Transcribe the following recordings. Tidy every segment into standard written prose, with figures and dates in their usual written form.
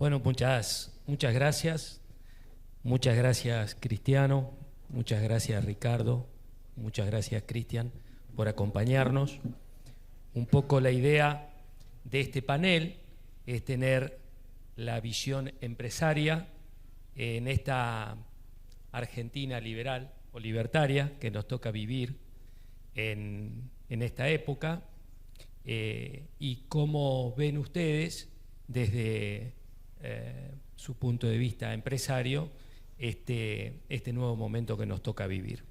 Bueno, muchas gracias. Muchas gracias, Cristiano. Muchas gracias, Ricardo. Muchas gracias, Cristian, por acompañarnos. Un poco la idea de este panel es tener la visión empresaria en esta Argentina liberal o libertaria que nos toca vivir en esta época, y cómo ven ustedes desde su punto de vista empresario este nuevo momento que nos toca vivir.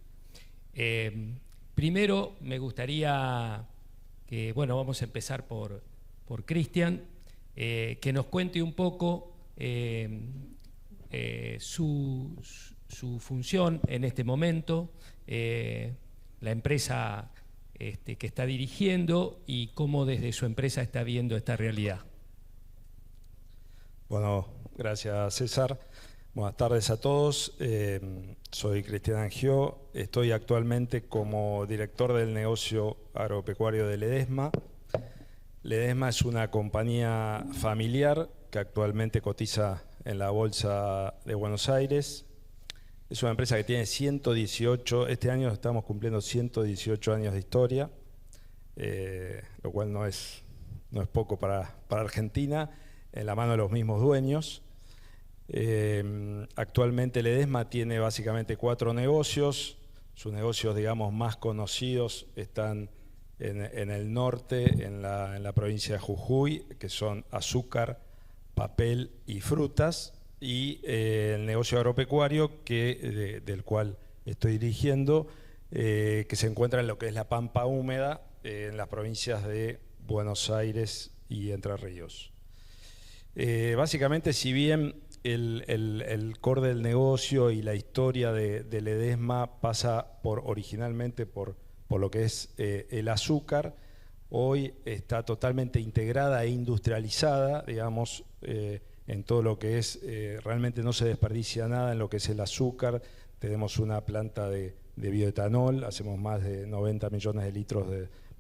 Primero me gustaría que, bueno, vamos a empezar por Cristian, que nos cuente un poco su función en este momento, la empresa que está dirigiendo y cómo desde su empresa está viendo esta realidad. Bueno, gracias César. Buenas tardes a todos. Soy Cristian Angió. Estoy actualmente como director del negocio agropecuario de Ledesma. Ledesma es una compañía familiar que actualmente cotiza en la Bolsa de Buenos Aires. Es una empresa que tiene 118, este año estamos cumpliendo 118 años de historia, lo cual no es poco para Argentina, en la mano de los mismos dueños. Actualmente Ledesma tiene básicamente 4 negocios. Sus negocios, digamos, más conocidos están en el norte, en la provincia de Jujuy, que son azúcar, papel y frutas, y el negocio agropecuario del cual estoy dirigiendo, que se encuentra en lo que es la Pampa Húmeda, en las provincias de Buenos Aires y Entre Ríos. Básicamente, si bien el core del negocio y la historia de Ledesma pasa originalmente por lo que es el azúcar, hoy está totalmente integrada e industrializada, digamos, en todo lo que es, realmente no se desperdicia nada en lo que es el azúcar. Tenemos una planta de bioetanol, hacemos más de 90 millones de litros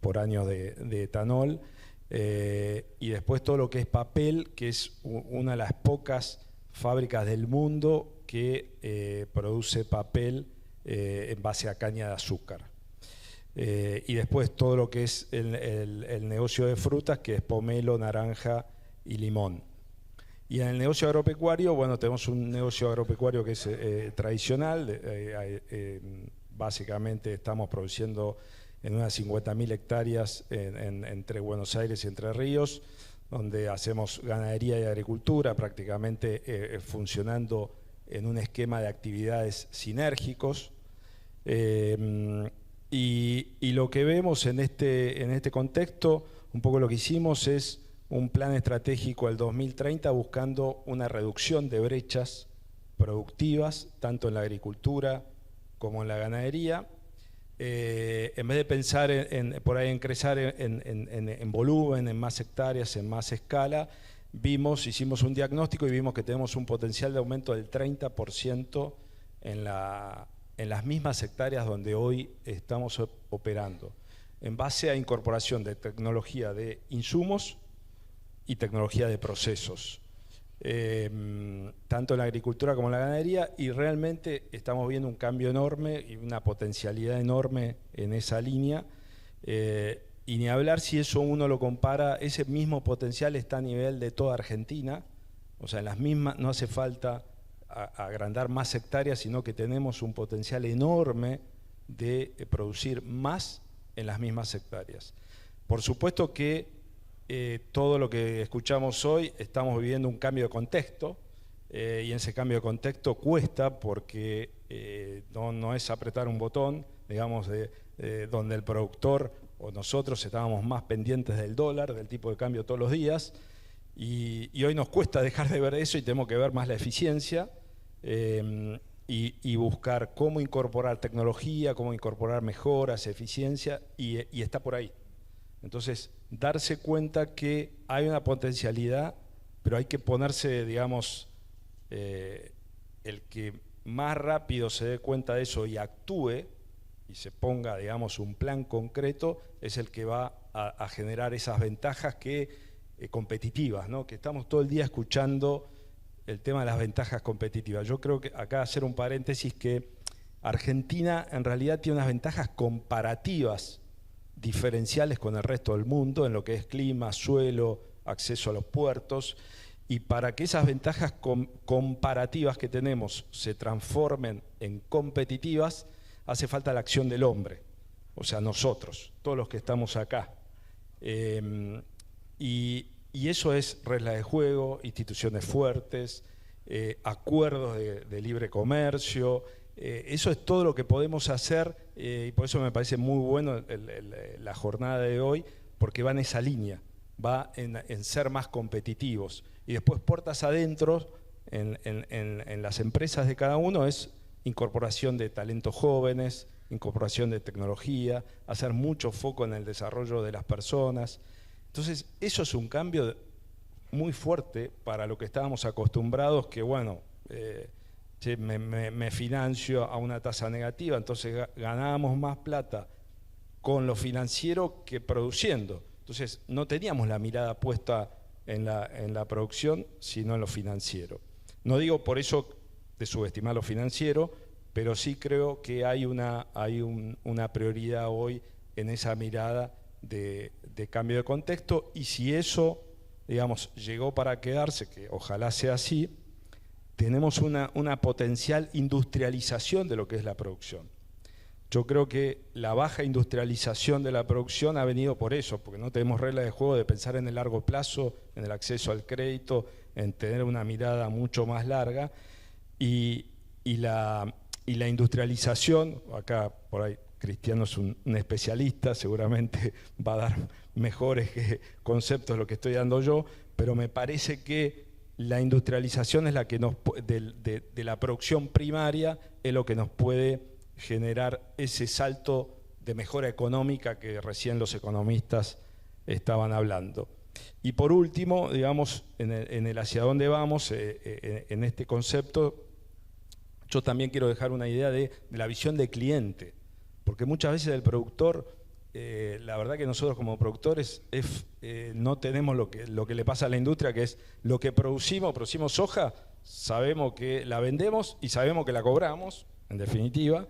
por año de etanol. Y después todo lo que es papel, que es una de las pocas fábricas del mundo que produce papel en base a caña de azúcar. Y después todo lo que es el negocio de frutas, que es pomelo, naranja y limón. Y en el negocio agropecuario, bueno, tenemos un negocio agropecuario que es tradicional. Básicamente estamos produciendo en unas 50.000 hectáreas entre Buenos Aires y Entre Ríos, donde hacemos ganadería y agricultura, prácticamente funcionando en un esquema de actividades sinérgicos. Y lo que vemos en este contexto, un poco lo que hicimos es un plan estratégico al 2030 buscando una reducción de brechas productivas, tanto en la agricultura como en la ganadería. En vez de pensar por ahí en crecer en volumen, en más hectáreas, en más escala, hicimos un diagnóstico y vimos que tenemos un potencial de aumento del 30% en las mismas hectáreas donde hoy estamos operando, en base a incorporación de tecnología de insumos y tecnología de procesos, tanto en la agricultura como en la ganadería, y realmente estamos viendo un cambio enorme y una potencialidad enorme en esa línea, y ni hablar si eso uno lo compara, ese mismo potencial está a nivel de toda Argentina, o sea, en las mismas, no hace falta agrandar más hectáreas, sino que tenemos un potencial enorme de producir más en las mismas hectáreas. Por supuesto que todo lo que escuchamos hoy, estamos viviendo un cambio de contexto, y ese cambio de contexto cuesta porque no es apretar un botón, digamos, donde el productor o nosotros estábamos más pendientes del dólar, del tipo de cambio todos los días, y hoy nos cuesta dejar de ver eso y tenemos que ver más la eficiencia, y buscar cómo incorporar tecnología, cómo incorporar mejoras, eficiencia, y está por ahí. Entonces, darse cuenta que hay una potencialidad, pero hay que ponerse, digamos, el que más rápido se dé cuenta de eso y actúe y se ponga, digamos, un plan concreto, es el que va a generar esas ventajas competitivas, ¿no? Que estamos todo el día escuchando el tema de las ventajas competitivas. Yo creo que acá hacer un paréntesis que Argentina en realidad tiene unas ventajas comparativas diferenciales con el resto del mundo en lo que es clima, suelo, acceso a los puertos, y para que esas ventajas comparativas que tenemos se transformen en competitivas, hace falta la acción del hombre, o sea, nosotros, todos los que estamos acá. Y eso es reglas de juego, instituciones fuertes, acuerdos de libre comercio, eso es todo lo que podemos hacer, y por eso me parece muy bueno la jornada de hoy, porque va en esa línea, va en ser más competitivos. Y después puertas adentro, en las empresas de cada uno, es incorporación de talentos jóvenes, incorporación de tecnología, hacer mucho foco en el desarrollo de las personas. Entonces, eso es un cambio muy fuerte para lo que estábamos acostumbrados, que bueno, me financio a una tasa negativa, entonces ganábamos más plata con lo financiero que produciendo. Entonces, no teníamos la mirada puesta en la producción, sino en lo financiero. No digo por eso de subestimar lo financiero, pero sí creo que hay una prioridad hoy en esa mirada de cambio de contexto, y si eso, digamos, llegó para quedarse, que ojalá sea así, tenemos una potencial industrialización de lo que es la producción. Yo creo que la baja industrialización de la producción ha venido por eso, porque no tenemos reglas de juego de pensar en el largo plazo, en el acceso al crédito, en tener una mirada mucho más larga, y la industrialización, acá por ahí Cristiano es un especialista, seguramente va a dar mejores conceptos de lo que estoy dando yo, pero me parece que la industrialización es la que de la producción primaria es lo que nos puede generar ese salto de mejora económica que recién los economistas estaban hablando. Y por último, digamos, en el hacia dónde vamos, en este concepto, yo también quiero dejar una idea de la visión del cliente, porque muchas veces el productor, la verdad que nosotros como productores no tenemos lo que le pasa a la industria, que es lo que producimos soja, sabemos que la vendemos y sabemos que la cobramos, en definitiva,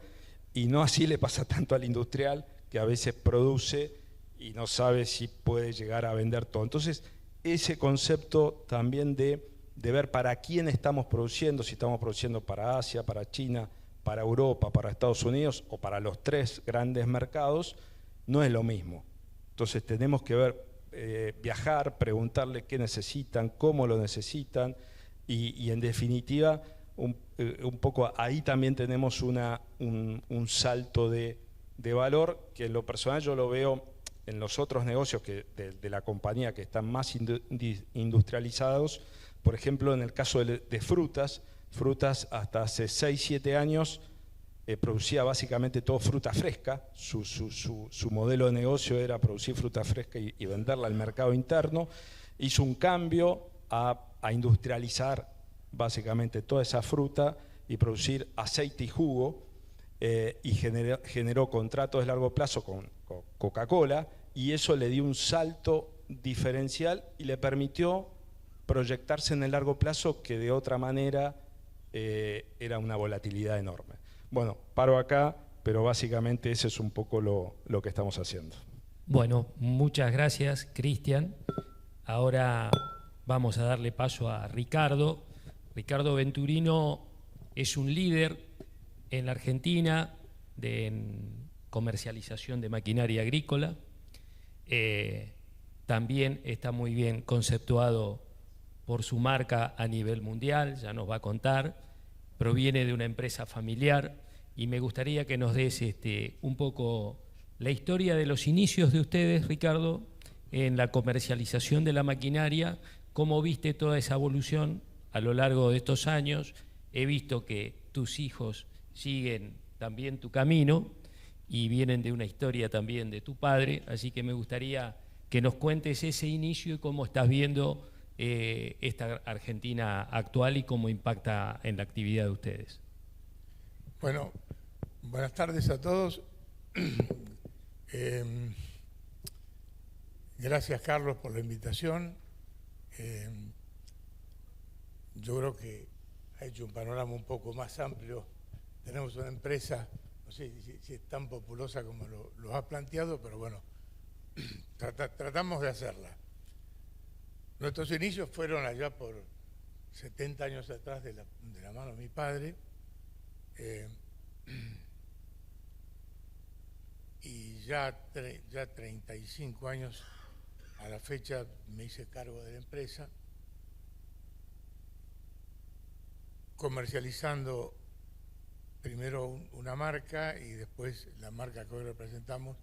y no así le pasa tanto al industrial, que a veces produce y no sabe si puede llegar a vender todo. Entonces, ese concepto también de ver para quién estamos produciendo, si estamos produciendo para Asia, para China, para Europa, para Estados Unidos o para los tres grandes mercados, no es lo mismo. Entonces tenemos que ver, viajar, preguntarle qué necesitan, cómo lo necesitan, y en definitiva, un poco ahí también tenemos un salto de valor que en lo personal yo lo veo en los otros negocios de la compañía que están más industrializados. Por ejemplo, en el caso de frutas hasta hace 6-7 años producía básicamente todo fruta fresca. Su modelo de negocio era producir fruta fresca y venderla al mercado interno. Hizo un cambio a industrializar básicamente toda esa fruta y producir aceite y jugo, y generó contratos de largo plazo con Coca-Cola, y eso le dio un salto diferencial y le permitió proyectarse en el largo plazo, que de otra manera era una volatilidad enorme. Bueno, paro acá, pero básicamente ese es un poco lo que estamos haciendo. Bueno, muchas gracias, Cristian. Ahora vamos a darle paso a Ricardo. Ricardo Venturino es un líder en la Argentina en comercialización de maquinaria agrícola. También está muy bien conceptuado por su marca a nivel mundial, ya nos va a contar. Proviene de una empresa familiar, y me gustaría que nos des un poco la historia de los inicios de ustedes, Ricardo, en la comercialización de la maquinaria. ¿Cómo viste toda esa evolución a lo largo de estos años? He visto que tus hijos siguen también tu camino y vienen de una historia también de tu padre, así que me gustaría que nos cuentes ese inicio y cómo estás viendo esta Argentina actual y cómo impacta en la actividad de ustedes. Bueno, buenas tardes a todos. Gracias, Carlos, por la invitación. yo creo que ha hecho un panorama un poco más amplio. Tenemos una empresa, no sé si es tan populosa como lo has planteado, pero bueno, tratamos de hacerla. Nuestros inicios fueron allá por 70 años atrás de la mano de mi padre, y ya 35 años a la fecha me hice cargo de la empresa, comercializando primero una marca y después la marca que hoy representamos,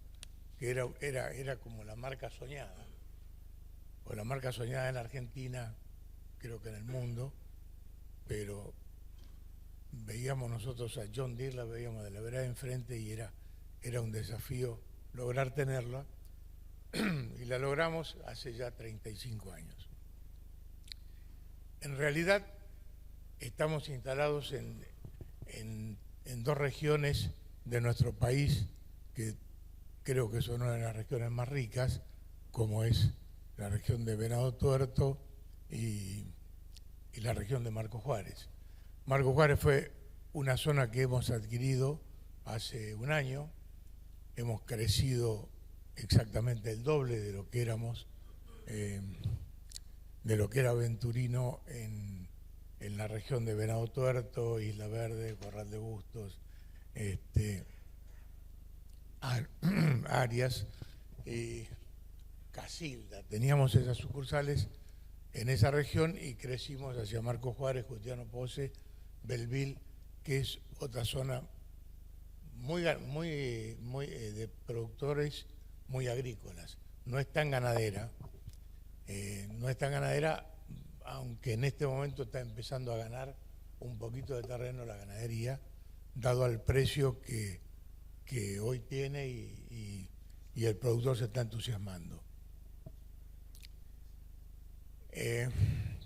que era como la marca soñada, o la marca soñada en Argentina, creo que en el mundo, pero veíamos nosotros a John Deere, la veíamos de la vereda de enfrente y era un desafío lograr tenerla, y la logramos hace ya 35 años. En realidad estamos instalados en dos regiones de nuestro país que creo que son una de las regiones más ricas, como es la región de Venado Tuerto y la región de Marcos Juárez. Marcos Juárez fue una zona que hemos adquirido hace un año, hemos crecido exactamente el doble de lo que éramos, de lo que era Venturino en la región de Venado Tuerto, Isla Verde, Corral de Bustos, Arias y Casilda. Teníamos esas sucursales en esa región y crecimos hacia Marcos Juárez, Justiano Pose, Belville, que es otra zona muy de productores muy agrícolas. No es tan ganadera, aunque en este momento está empezando a ganar un poquito de terreno la ganadería, dado al precio que hoy tiene y el productor se está entusiasmando.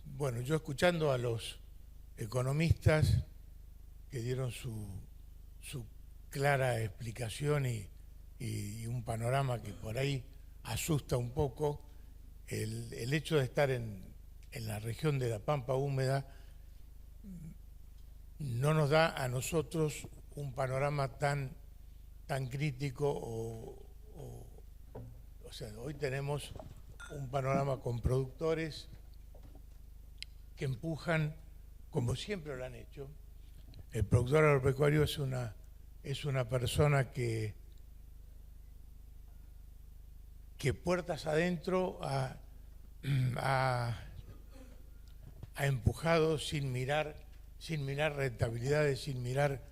Bueno, yo escuchando a los economistas que dieron su clara explicación y un panorama que por ahí asusta un poco, el hecho de estar en la región de la Pampa Húmeda no nos da a nosotros un panorama tan crítico, o sea, hoy tenemos un panorama con productores que empujan, como siempre lo han hecho. El productor agropecuario es una persona que puertas adentro ha empujado sin mirar rentabilidades, sin mirar,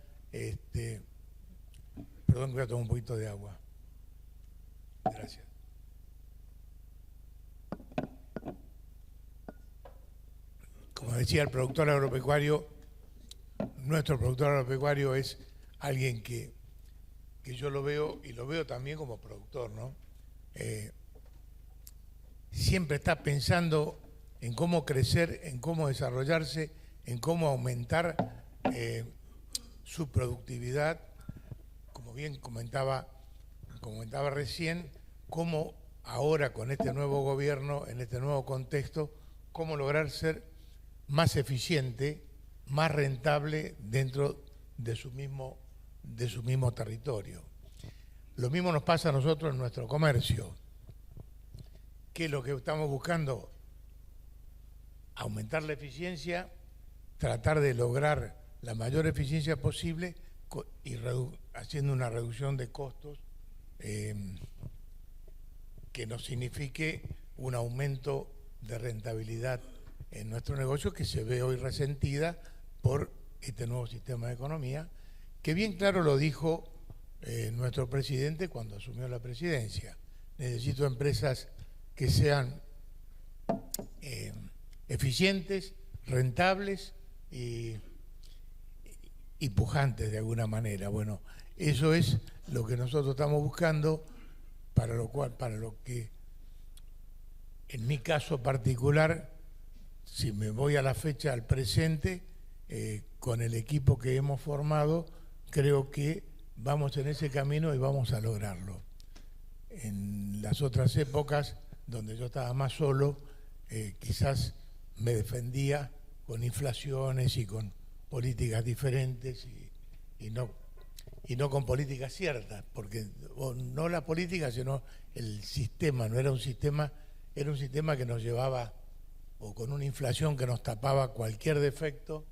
perdón, voy a tomar un poquito de agua. Gracias. Como decía el productor agropecuario, nuestro productor agropecuario es alguien que yo lo veo y lo veo también como productor, ¿no? Siempre está pensando en cómo crecer, en cómo desarrollarse, en cómo aumentar su productividad, como bien comentaba recién, cómo ahora con este nuevo gobierno, en este nuevo contexto, cómo lograr ser más eficiente, más rentable dentro de su mismo territorio. Lo mismo nos pasa a nosotros en nuestro comercio. ¿Qué es lo que estamos buscando? Aumentar la eficiencia, tratar de lograr la mayor eficiencia posible y haciendo una reducción de costos que nos signifique un aumento de rentabilidad en nuestro negocio, que se ve hoy resentida por este nuevo sistema de economía, que bien claro lo dijo nuestro presidente cuando asumió la presidencia. Necesito empresas que sean eficientes, rentables y pujantes de alguna manera. Bueno, eso es lo que nosotros estamos buscando, para lo que en mi caso particular, si me voy a la fecha, al presente, con el equipo que hemos formado, creo que vamos en ese camino y vamos a lograrlo. En las otras épocas, donde yo estaba más solo, quizás me defendía inflaciones y con políticas diferentes y no con políticas ciertas, porque no la política, sino el sistema. No era un sistema, era un sistema que nos llevaba, o con una inflación que nos tapaba cualquier defecto,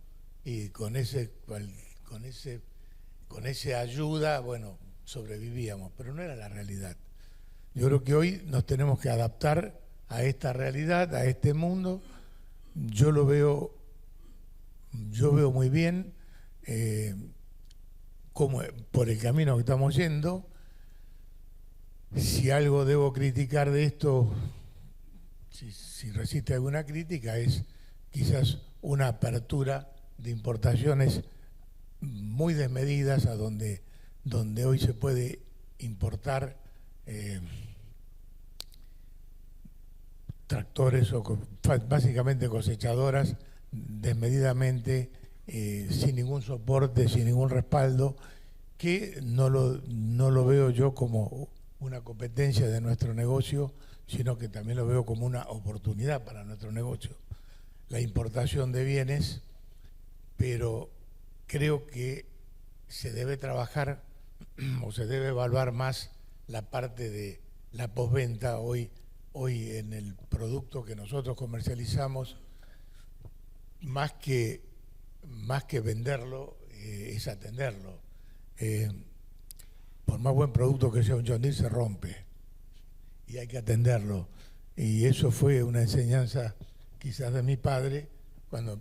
y con ese ayuda, bueno, sobrevivíamos, pero no era la realidad. Yo creo que hoy nos tenemos que adaptar a esta realidad, a este mundo. Yo veo muy bien cómo, por el camino que estamos yendo. Si algo debo criticar de esto, si resiste alguna crítica, es quizás una apertura de importaciones muy desmedidas a donde hoy se puede importar tractores o básicamente cosechadoras desmedidamente, sin ningún soporte, sin ningún respaldo, que no lo veo yo como una competencia de nuestro negocio, sino que también lo veo como una oportunidad para nuestro negocio. La importación de bienes, pero creo que se debe trabajar o se debe evaluar más la parte de la postventa. Hoy en el producto que nosotros comercializamos, más que venderlo, es atenderlo. Por más buen producto que sea un John Deere, se rompe y hay que atenderlo. Y eso fue una enseñanza quizás de mi padre, cuando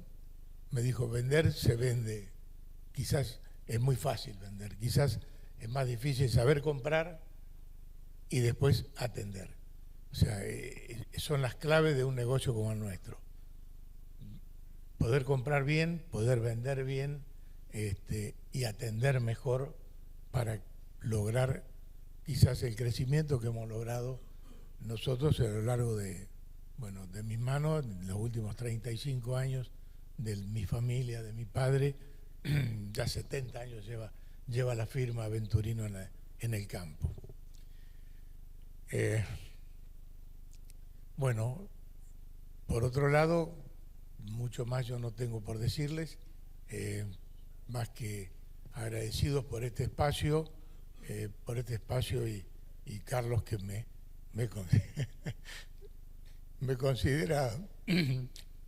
me dijo: vender se vende. Quizás es muy fácil vender, quizás es más difícil saber comprar y después atender. O sea, son las claves de un negocio como el nuestro. Poder comprar bien, poder vender bien, y atender mejor para lograr quizás el crecimiento que hemos logrado nosotros a lo largo de mis manos, en los últimos 35 años, de mi familia, de mi padre. Ya 70 años lleva la firma Aventurino en el campo. Bueno, por otro lado, mucho más yo no tengo por decirles, más que agradecidos por este espacio y Carlos, que me considera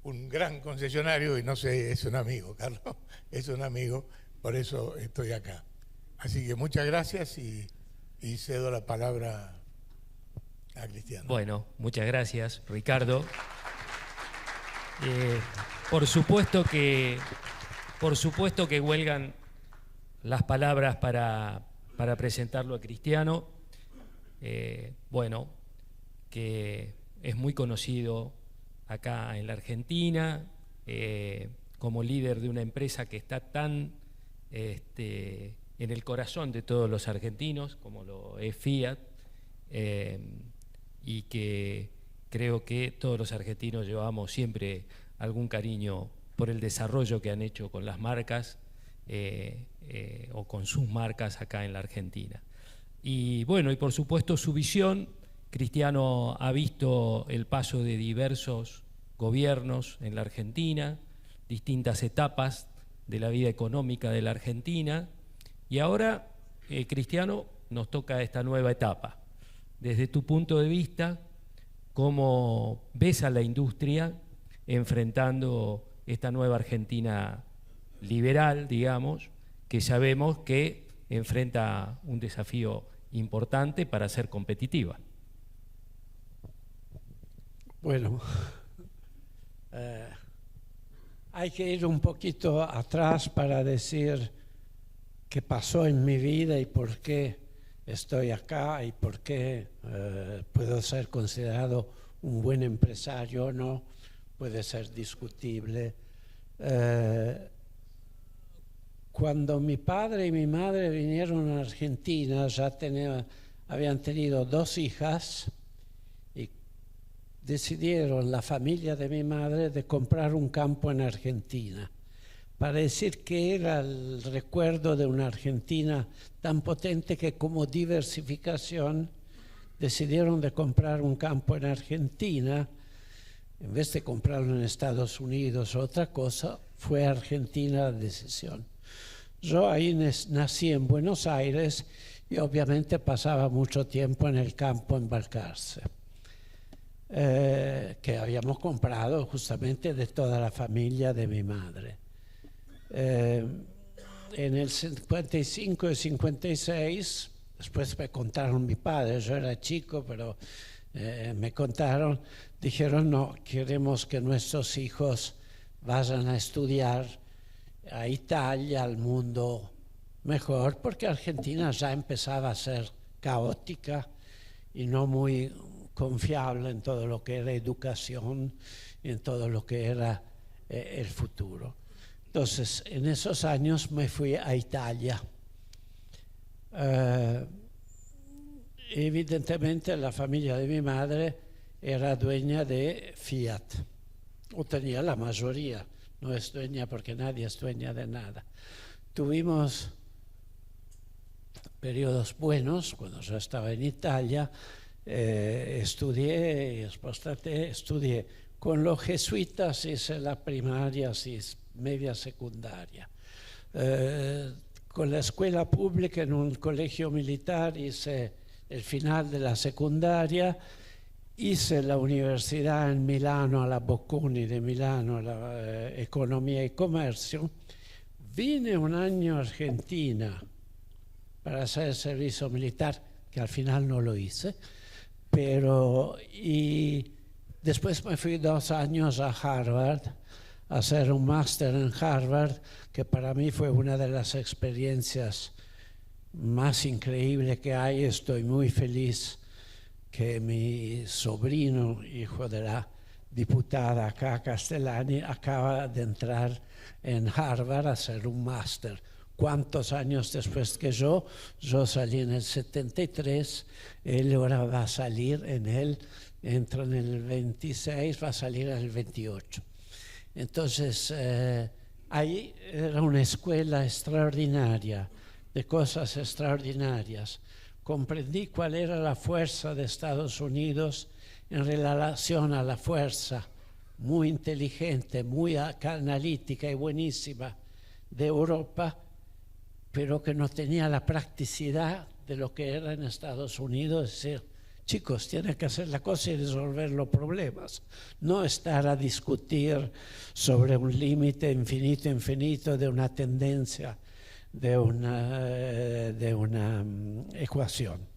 un gran concesionario, y no sé, es un amigo, Carlos, es un amigo, por eso estoy acá. Así que muchas gracias y cedo la palabra a Cristiano. Bueno, muchas gracias, Ricardo. Por supuesto que huelgan las palabras para presentarlo a Cristiano. Bueno, que es muy conocido acá en la Argentina, como líder de una empresa que está tan en el corazón de todos los argentinos, como lo es Fiat, y que creo que todos los argentinos llevamos siempre algún cariño por el desarrollo que han hecho con las marcas o con sus marcas acá en la Argentina. Y bueno, y por supuesto su visión. Cristiano ha visto el paso de diversos gobiernos en la Argentina, distintas etapas de la vida económica de la Argentina, y ahora, Cristiano, nos toca esta nueva etapa. Desde tu punto de vista, ¿cómo ves a la industria enfrentando esta nueva Argentina liberal, digamos, que sabemos que enfrenta un desafío importante para ser competitiva? Bueno, hay que ir un poquito atrás para decir qué pasó en mi vida y por qué estoy acá y por qué puedo ser considerado un buen empresario o no, puede ser discutible. Cuando mi padre y mi madre vinieron a Argentina, ya habían tenido 2 hijas, decidieron la familia de mi madre de comprar un campo en Argentina, para decir que era el recuerdo de una Argentina tan potente que como diversificación decidieron de comprar un campo en Argentina, en vez de comprarlo en Estados Unidos o otra cosa, fue a Argentina la decisión. Yo ahí nací en Buenos Aires y obviamente pasaba mucho tiempo en el campo en Balcarce, que habíamos comprado justamente de toda la familia de mi madre. En el 55 y 56, después me contaron mi padre, yo era chico, pero me contaron, dijeron, no, queremos que nuestros hijos vayan a estudiar a Italia, al mundo mejor, porque Argentina ya empezaba a ser caótica y no muy confiable en todo lo que era educación y en todo lo que era el futuro. Entonces, en esos años me fui a Italia. Evidentemente la familia de mi madre era dueña de Fiat, o tenía la mayoría, no es dueña porque nadie es dueña de nada. Tuvimos periodos buenos cuando yo estaba en Italia, estudié con los jesuitas, hice la primaria, media secundaria. Con la escuela pública en un colegio militar hice el final de la secundaria, hice la universidad en Milano, alla Bocconi de Milano, la Economía y Comercio. Vine un año a Argentina para hacer el servicio militar, que al final no lo hice, y después me fui 2 años a Harvard, a hacer un máster en Harvard, que para mí fue una de las experiencias más increíbles que hay. Estoy muy feliz que mi sobrino, hijo de la diputada acá Castellani, acaba de entrar en Harvard a hacer un máster. ¿Cuántos años después que yo salí en el 73, él ahora va a salir entra en el 26, va a salir en el 28. Entonces, ahí era una escuela extraordinaria, de cosas extraordinarias. Comprendí cuál era la fuerza de Estados Unidos en relación a la fuerza muy inteligente, muy analítica y buenísima de Europa, pero que no tenía la practicidad de lo que era en Estados Unidos, es decir, chicos, tienen que hacer la cosa y resolver los problemas, no estar a discutir sobre un límite infinito de una tendencia, de una ecuación.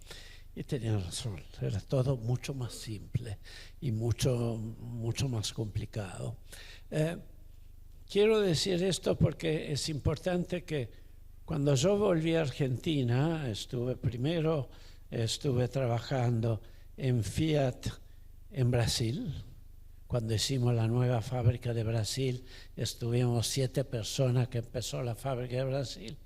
Y tenían razón, era todo mucho más simple y mucho más complicado. Quiero decir esto porque es importante que cuando yo volví a Argentina, estuve trabajando en Fiat en Brasil. Cuando hicimos la nueva fábrica de Brasil, estuvimos 7 personas que empezó la fábrica de Brasil.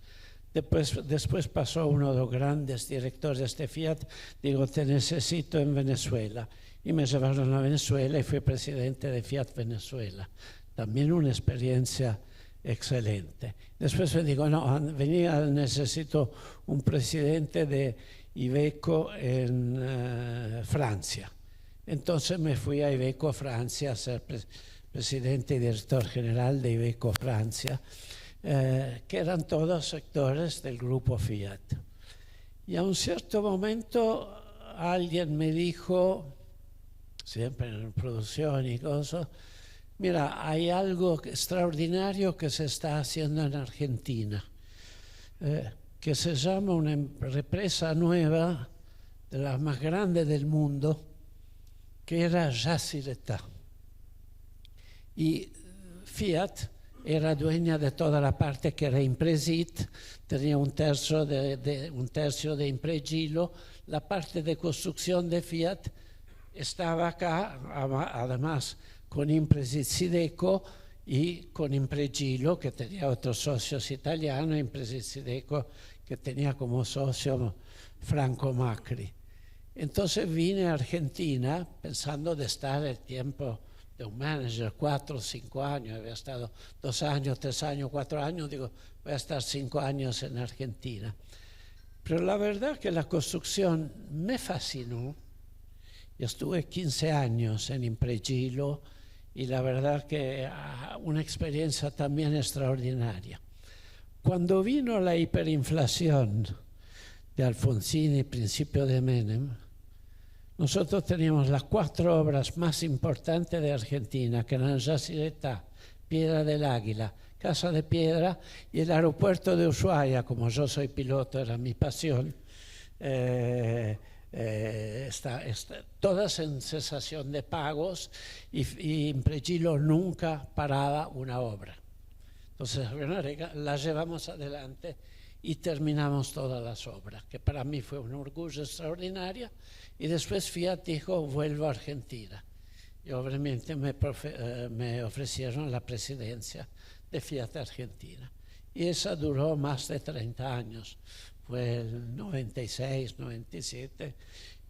Después pasó uno de los grandes directores de Fiat, digo, te necesito en Venezuela. Y me llevaron a Venezuela y fui presidente de Fiat Venezuela. También una experiencia excelente. Después me digo, no, necesito un presidente de Iveco en Francia. Entonces me fui a Iveco Francia a ser presidente y director general de Iveco Francia, que eran todos sectores del grupo Fiat. Y a un cierto momento alguien me dijo, siempre en producción y cosas, mira, hay algo extraordinario que se está haciendo en Argentina, que se llama una represa nueva, de las más grandes del mundo, que era Yacyretá. Y Fiat era dueña de toda la parte que era Impresit, tenía un tercio de Impregilo, la parte de construcción de Fiat estaba acá, además con Impresit Sideco y con Impregilo, que tenía otros socios italianos, Impresit Sideco, que tenía como socio Franco Macri. Entonces vine a Argentina pensando de estar el tiempo de un manager, 4 o 5 años, había estado 2 años, 3 años, 4 años, digo, voy a estar 5 años en Argentina. Pero la verdad que la construcción me fascinó. Yo estuve 15 años en Impregilo y la verdad que una experiencia también extraordinaria. Cuando vino la hiperinflación de Alfonsín y principio de Menem, nosotros teníamos las 4 obras más importantes de Argentina, que eran Yacyretá, Piedra del Águila, Casa de Piedra y el aeropuerto de Ushuaia. Como yo soy piloto, era mi pasión, todas en cesación de pagos y Impregilo nunca paraba una obra. Entonces la llevamos adelante y terminamos todas las obras, que para mí fue un orgullo extraordinario. Y después Fiat dijo, vuelvo a Argentina. Y obviamente me ofrecieron la presidencia de Fiat Argentina. Y esa duró más de 30 años. Fue el 96, 97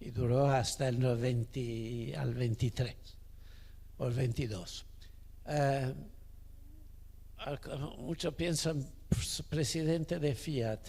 y duró hasta el 23 o el 22. Muchos piensan, presidente de Fiat.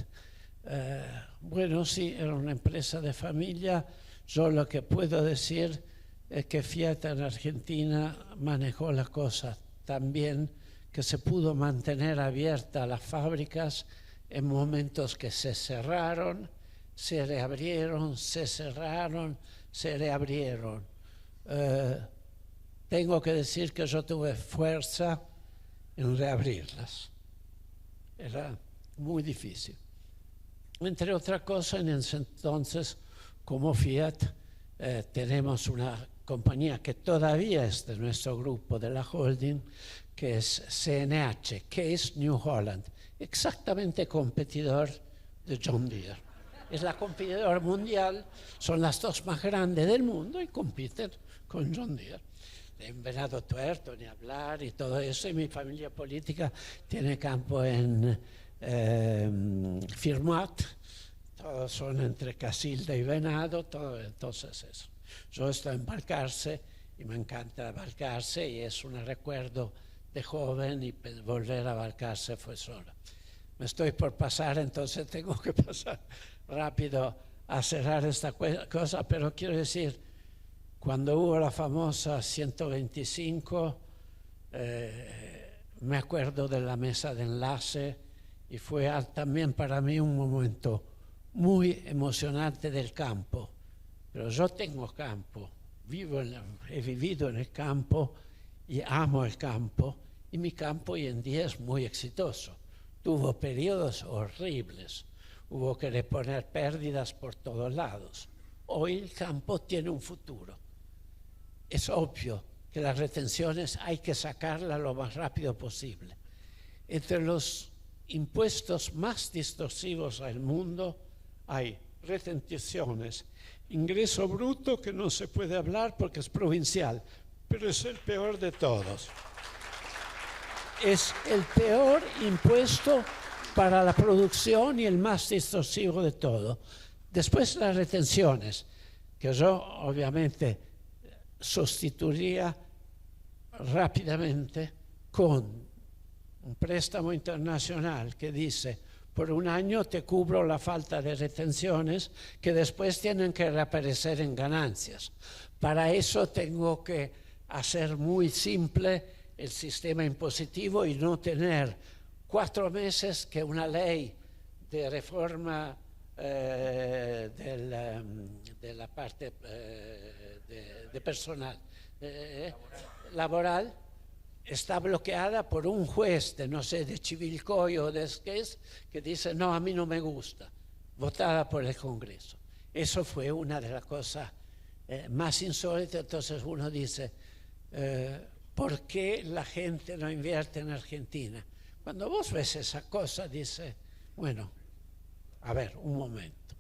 Bueno, sí, era una empresa de familia. Yo lo que puedo decir es que Fiat en Argentina manejó las cosas tan bien que se pudo mantener abiertas las fábricas en momentos que se cerraron, se reabrieron, se cerraron, se reabrieron. Tengo que decir que yo tuve fuerza en reabrirlas. Era muy difícil. Entre otras cosas, en ese entonces, como Fiat, tenemos una compañía que todavía es de nuestro grupo, de la holding, que es CNH, Case New Holland, exactamente competidor de John Deere. Es la competidora mundial, son las 2 más grandes del mundo y compiten con John Deere. En Venado Tuerto, ni hablar y todo eso, y mi familia política tiene campo en Firmat, todos son entre Casilda y Venado, todo, entonces eso. Yo estoy en Balcarce y me encanta Balcarce y es un recuerdo de joven y volver a Balcarce fue solo. Me estoy por pasar, entonces tengo que pasar rápido a cerrar esta cosa, pero quiero decir, cuando hubo la famosa 125, me acuerdo de la mesa de enlace y fue también para mí un momento muy emocionante del campo. Pero yo tengo campo, he vivido en el campo y amo el campo, y mi campo hoy en día es muy exitoso. Tuvo periodos horribles, hubo que reponer pérdidas por todos lados. Hoy el campo tiene un futuro. Es obvio que las retenciones hay que sacarlas lo más rápido posible. Entre los impuestos más distorsivos al mundo hay retenciones, ingreso bruto, que no se puede hablar porque es provincial, pero es el peor de todos. Es el peor impuesto para la producción y el más distorsivo de todo. Después las retenciones, que yo obviamente sustituiría rápidamente con un préstamo internacional que dice: por un año te cubro la falta de retenciones que después tienen que reaparecer en ganancias. Para eso tengo que hacer muy simple el sistema impositivo y no tener 4 meses que una ley de reforma de la parte de personal laboral está bloqueada por un juez de, no sé, de Chivilcoy o de Esqués, que dice, no, a mí no me gusta, votada por el Congreso. Eso fue una de las cosas más insólitas. Entonces uno dice, ¿por qué la gente no invierte en Argentina? Cuando vos ves esa cosa, dice, bueno, a ver, un momento.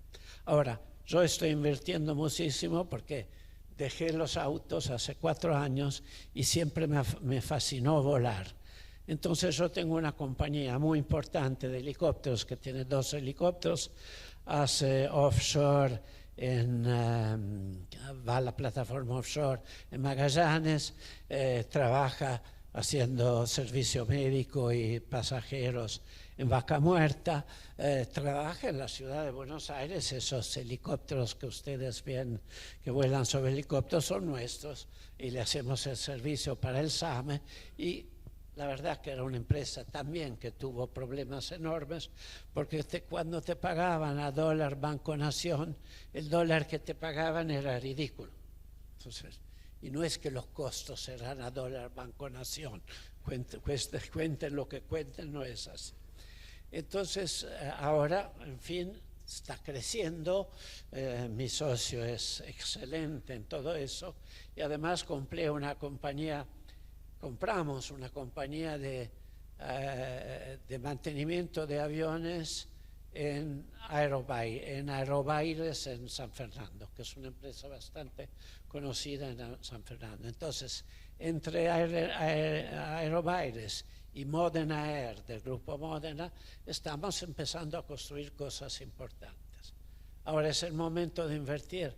Ahora, yo estoy invirtiendo muchísimo porque dejé los autos hace 4 años y siempre me fascinó volar. Entonces yo tengo una compañía muy importante de helicópteros que tiene 2 helicópteros, hace offshore, va a la plataforma offshore en Magallanes, trabaja haciendo servicio médico y pasajeros en Vaca Muerta, trabaja en la ciudad de Buenos Aires. Esos helicópteros que ustedes ven que vuelan sobre helicópteros son nuestros y le hacemos el servicio para el SAME. Y la verdad que era una empresa también que tuvo problemas enormes, porque cuando te pagaban a dólar Banco Nación, el dólar que te pagaban era ridículo. Entonces, y no es que los costos eran a dólar Banco Nación, cuenten lo que cuenten, no es así. Entonces, ahora, en fin, está creciendo, mi socio es excelente en todo eso, y además compramos una compañía de mantenimiento de aviones en Aerobaires en San Fernando, que es una empresa bastante conocida en San Fernando. Entonces, entre Aerobaires y Modena Air, del grupo Modena, estamos empezando a construir cosas importantes. Ahora es el momento de invertir.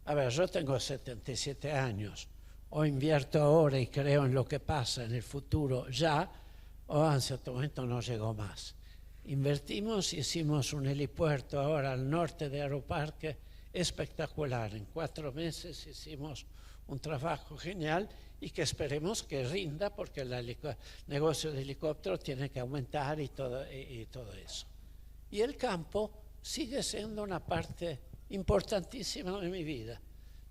A ver, yo tengo 77 años, o invierto ahora y creo en lo que pasa en el futuro ya, o en cierto momento no llegó más. Invertimos, hicimos un helipuerto ahora al norte de Aeroparque espectacular. En 4 meses hicimos un trabajo genial y que esperemos que rinda, porque el negocio de helicóptero tiene que aumentar y todo eso. Y el campo sigue siendo una parte importantísima de mi vida.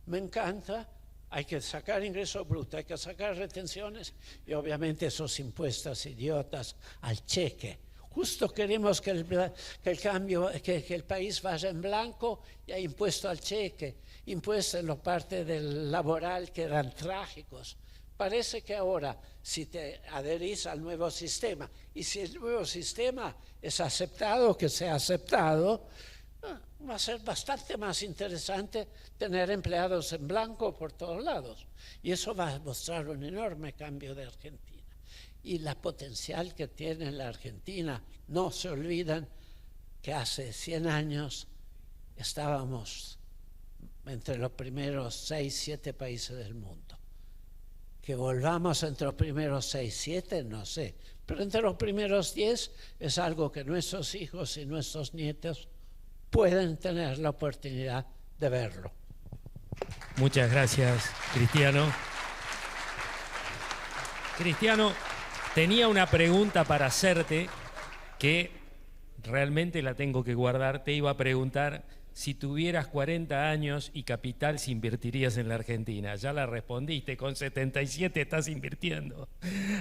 Me encanta. Hay que sacar ingreso bruto, hay que sacar retenciones y obviamente esos impuestos idiotas al cheque. Justo queremos que el país vaya en blanco y hay impuesto al cheque, impuestos en la parte del laboral que eran trágicos. Parece que ahora, si te adherís al nuevo sistema y si el nuevo sistema es aceptado, que sea aceptado, va a ser bastante más interesante tener empleados en blanco por todos lados. Y eso va a mostrar un enorme cambio de Argentina. Y la potencial que tiene la Argentina, no se olviden que hace 100 años estábamos entre los primeros 6, 7 países del mundo. Que volvamos entre los primeros 6, 7, no sé. Pero entre los primeros 10 es algo que nuestros hijos y nuestros nietos pueden tener la oportunidad de verlo. Muchas gracias, Cristiano. Cristiano, tenía una pregunta para hacerte que realmente la tengo que guardar. Te iba a preguntar si tuvieras 40 años y capital, si invertirías en la Argentina. Ya la respondiste, con 77 estás invirtiendo.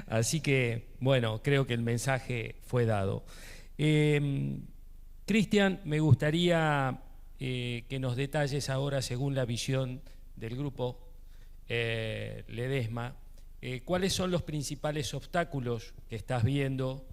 Así que, bueno, creo que el mensaje fue dado. Cristian, me gustaría que nos detalles ahora, según la visión del grupo Ledesma, cuáles son los principales obstáculos que estás viendo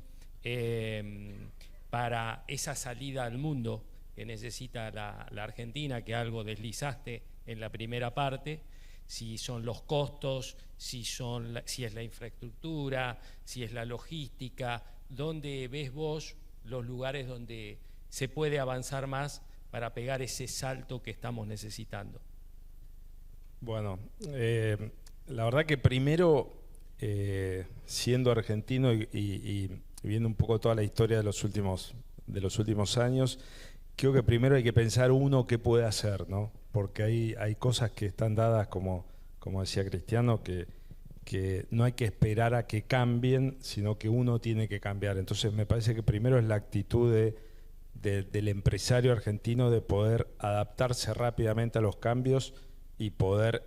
para esa salida al mundo que necesita la Argentina, que algo deslizaste en la primera parte, si son los costos, si es la infraestructura, si es la logística. ¿Dónde ves vos los lugares donde se puede avanzar más para pegar ese salto que estamos necesitando? Bueno, la verdad que primero, siendo argentino y viendo un poco toda la historia de los últimos años, creo que primero hay que pensar uno qué puede hacer, ¿no? Porque hay cosas que están dadas, como decía Cristiano, que no hay que esperar a que cambien, sino que uno tiene que cambiar. Entonces me parece que primero es la actitud del empresario argentino de poder adaptarse rápidamente a los cambios y poder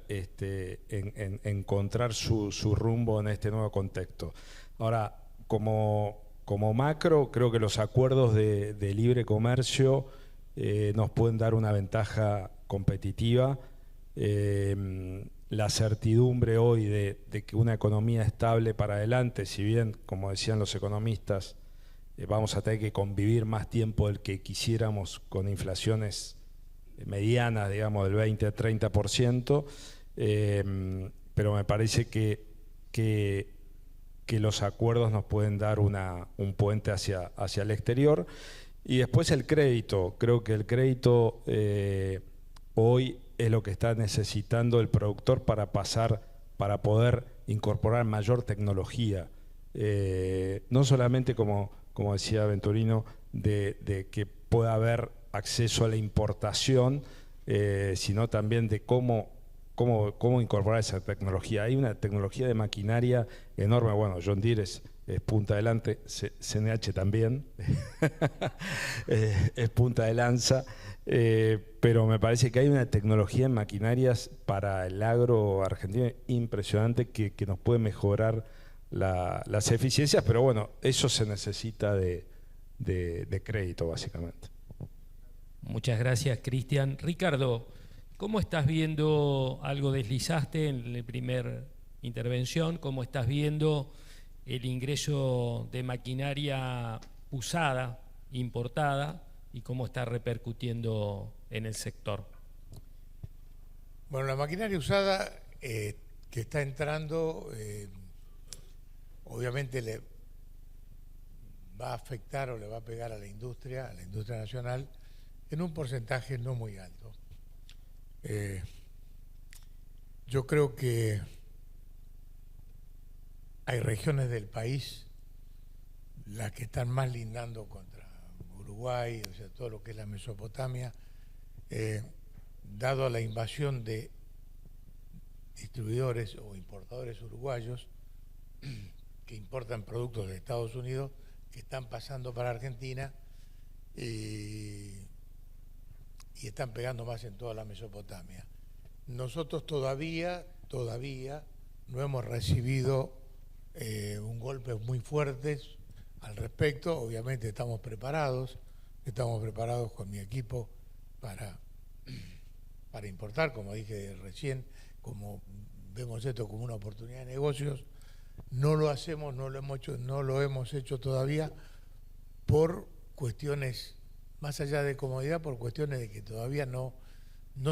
encontrar su rumbo en este nuevo contexto. Ahora, como macro, creo que los acuerdos de libre comercio nos pueden dar una ventaja competitiva. La certidumbre hoy de que una economía estable para adelante, si bien, como decían los economistas, vamos a tener que convivir más tiempo del que quisiéramos con inflaciones medianas, digamos, del 20-30%, pero me parece que los acuerdos nos pueden dar un puente hacia el exterior. Y después el crédito. Creo que el crédito hoy es lo que está necesitando el productor para poder incorporar mayor tecnología. No solamente como como decía Venturino, de que pueda haber acceso a la importación, sino también de cómo incorporar esa tecnología. Hay una tecnología de maquinaria enorme. Bueno, John Deere es punta de lanza, CNH también es punta de lanza, pero me parece que hay una tecnología en maquinarias para el agro argentino impresionante que nos puede mejorar las eficiencias, pero bueno, eso se necesita de crédito básicamente. Muchas gracias, Cristian. Ricardo, ¿cómo estás viendo, algo deslizaste en la primera intervención, cómo estás viendo el ingreso de maquinaria usada, importada, y cómo está repercutiendo en el sector? Bueno, la maquinaria usada que está entrando, obviamente le va a afectar o le va a pegar a la industria nacional, en un porcentaje no muy alto. Yo creo que hay regiones del país, las que están más lindando contra Uruguay, o sea, todo lo que es la Mesopotamia, dado a la invasión de distribuidores o importadores uruguayos que importan productos de Estados Unidos, que están pasando para Argentina y están pegando más en toda la Mesopotamia. Nosotros todavía no hemos recibido un golpe muy fuerte al respecto. Obviamente estamos preparados con mi equipo para importar, como dije recién, como vemos esto como una oportunidad de negocios. No lo hacemos, no lo hemos hecho todavía por cuestiones, más allá de comodidad, por cuestiones de que todavía no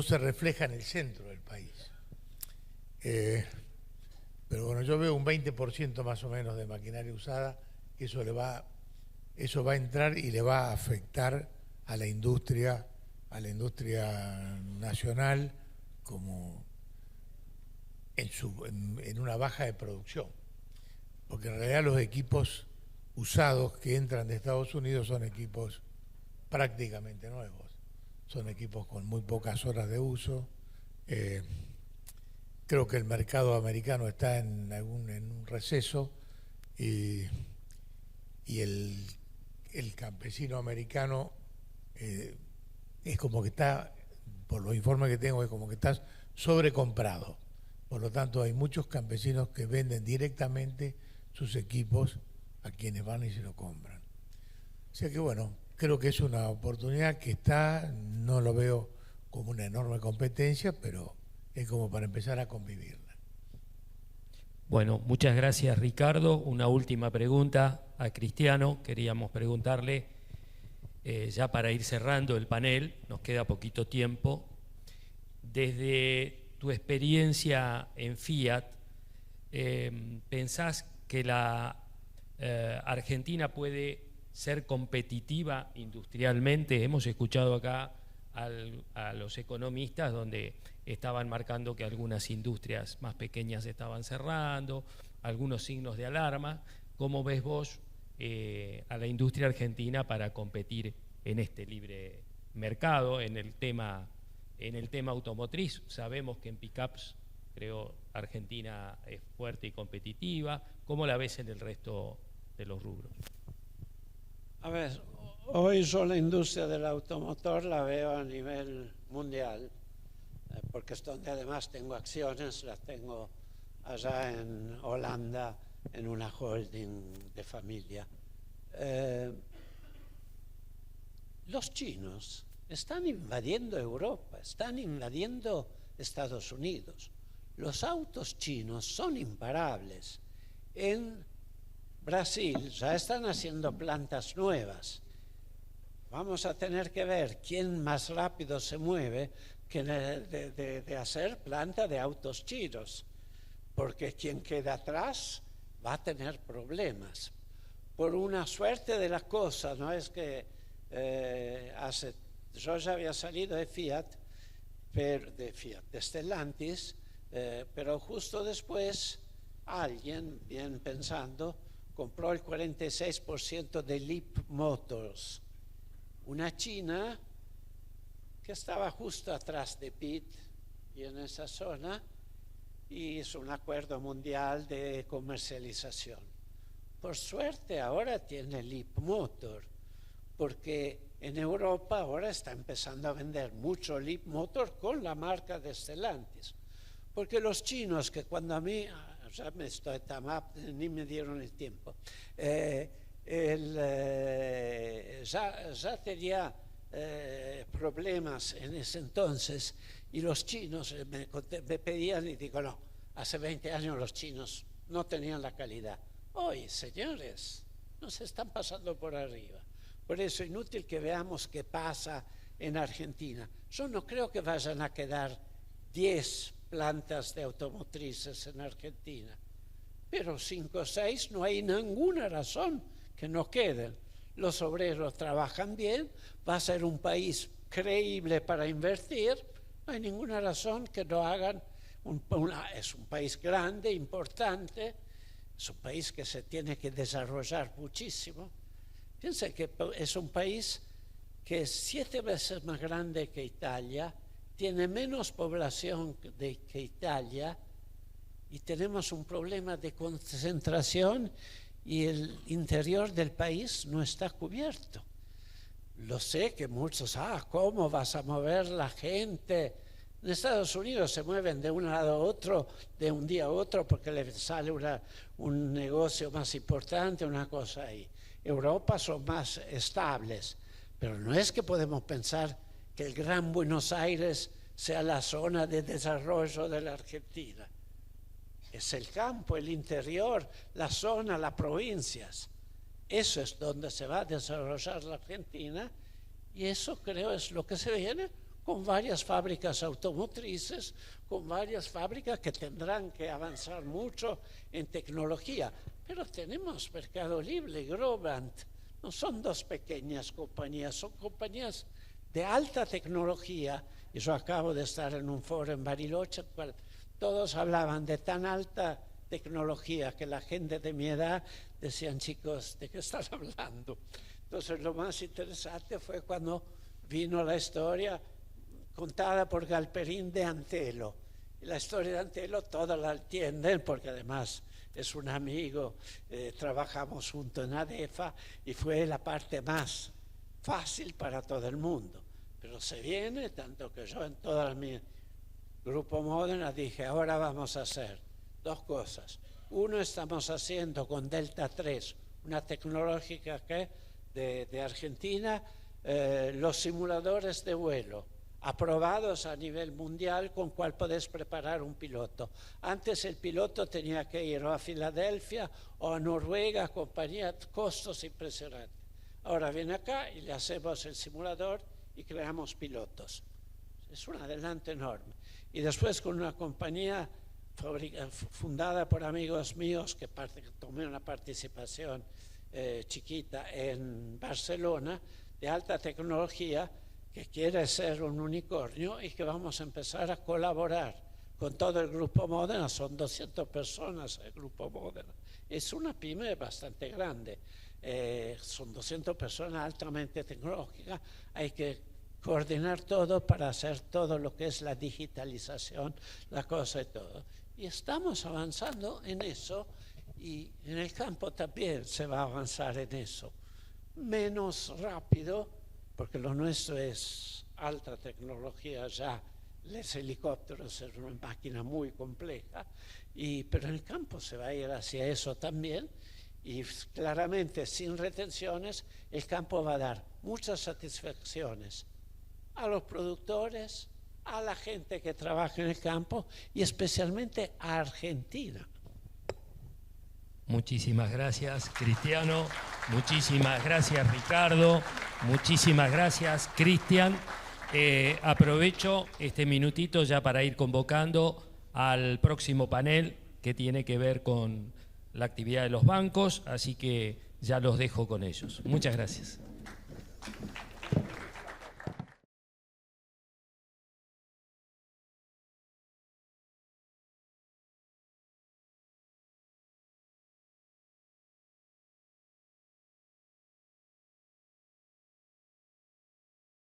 se refleja en el centro del país. Pero bueno, yo veo un 20% más o menos de maquinaria usada, que eso va a entrar y le va a afectar a la industria nacional como en una baja de producción. Porque en realidad los equipos usados que entran de Estados Unidos son equipos prácticamente nuevos. Son equipos con muy pocas horas de uso. Creo que el mercado americano está en un receso y el campesino americano es como que está, por los informes que tengo, es como que está sobrecomprado. Por lo tanto, hay muchos campesinos que venden directamente sus equipos a quienes van y se lo compran. O sea que bueno, creo que es una oportunidad que está, no lo veo como una enorme competencia, pero es como para empezar a convivirla. Bueno, muchas gracias, Ricardo. Una última pregunta a Cristiano. Queríamos preguntarle, ya para ir cerrando el panel, nos queda poquito tiempo, desde tu experiencia en Fiat, ¿pensás que la Argentina puede ser competitiva industrialmente? Hemos escuchado acá a los economistas donde estaban marcando que algunas industrias más pequeñas estaban cerrando, algunos signos de alarma. ¿Cómo ves vos a la industria argentina para competir en este libre mercado, en el tema automotriz? Sabemos que en pickups, creo, Argentina es fuerte y competitiva. ¿Cómo la ves en el resto de los rubros? A ver, hoy yo la industria del automotor la veo a nivel mundial, porque es donde además tengo acciones, las tengo allá en Holanda, en una holding de familia. Los chinos están invadiendo Europa, están invadiendo Estados Unidos. Los autos chinos son imparables. En Brasil ya están haciendo plantas nuevas. Vamos a tener que ver quién más rápido se mueve que de hacer planta de autos chinos, porque quien queda atrás va a tener problemas. Por una suerte de la cosa, no es que yo ya había salido de Fiat, de Stellantis, pero justo después alguien, bien pensando, compró el 46% de Leap Motors, una china que estaba justo atrás de Pitt y en esa zona, y hizo un acuerdo mundial de comercialización. Por suerte ahora tiene Leap Motor, porque en Europa ahora está empezando a vender mucho Leap Motor con la marca de Stellantis. Porque los chinos, que cuando a mí, ya me estoy ni me dieron el tiempo, ya tenía problemas en ese entonces, y los chinos me pedían, y digo, no, hace 20 años los chinos no tenían la calidad. Hoy, señores, nos están pasando por arriba. Por eso es inútil que veamos qué pasa en Argentina. Yo no creo que vayan a quedar 10 plantas de automotrices en Argentina, pero 5 o 6 no hay ninguna razón que no queden. Los obreros trabajan bien, va a ser un país creíble para invertir, no hay ninguna razón que no hagan. Es un país grande, importante, es un país que se tiene que desarrollar muchísimo. Piensen que es un país que es 7 veces más grande que Italia, tiene menos población que Italia, y tenemos un problema de concentración, y el interior del país no está cubierto. Lo sé que muchos, ¿cómo vas a mover la gente? En Estados Unidos se mueven de un lado a otro, de un día a otro, porque les sale un negocio más importante, una cosa ahí. Europa son más estables, pero no es que podemos pensar que el Gran Buenos Aires sea la zona de desarrollo de la Argentina. Es el campo, el interior, la zona, las provincias. Eso es donde se va a desarrollar la Argentina, y eso creo es lo que se viene, con varias fábricas automotrices, con varias fábricas que tendrán que avanzar mucho en tecnología. Pero tenemos Mercado Libre y Globant. No son 2 pequeñas compañías, son compañías de alta tecnología. Y yo acabo de estar en un foro en Bariloche, en el cual todos hablaban de tan alta tecnología que la gente de mi edad decían, chicos, ¿de qué estás hablando? Entonces lo más interesante fue cuando vino la historia contada por Galperín de Antelo. Y la historia de Antelo todos la entienden, porque además es un amigo, trabajamos juntos en ADEFA, y fue la parte más fácil para todo el mundo. Pero se viene, tanto que yo en todo mi Grupo Modena dije, ahora vamos a hacer 2 cosas. Uno, estamos haciendo con Delta 3, una tecnológica que de Argentina, los simuladores de vuelo aprobados a nivel mundial, con cual podés preparar un piloto. Antes el piloto tenía que ir o a Filadelfia o a Noruega, compañía, costos impresionantes. Ahora viene acá y le hacemos el simulador y creamos pilotos. Es un adelanto enorme. Y después con una compañía fundada por amigos míos, que tomé una participación chiquita en Barcelona, de alta tecnología, que quiere ser un unicornio, y que vamos a empezar a colaborar con todo el Grupo Modena. Son 200 personas el Grupo Modena. Es una pyme bastante grande. Son 200 personas altamente tecnológicas. Hay que coordinar todo para hacer todo lo que es la digitalización, la cosa y todo. Y estamos avanzando en eso, y en el campo también se va a avanzar en eso. Menos rápido, porque lo nuestro es alta tecnología ya. Los helicópteros es una máquina muy compleja, pero en el campo se va a ir hacia eso también, y claramente sin retenciones el campo va a dar muchas satisfacciones a los productores, a la gente que trabaja en el campo y especialmente a Argentina. Muchísimas gracias, Cristiano. Muchísimas gracias, Ricardo. Muchísimas gracias, Cristian. Aprovecho este minutito ya para ir convocando al próximo panel, que tiene que ver con la actividad de los bancos, así que ya los dejo con ellos. Muchas gracias.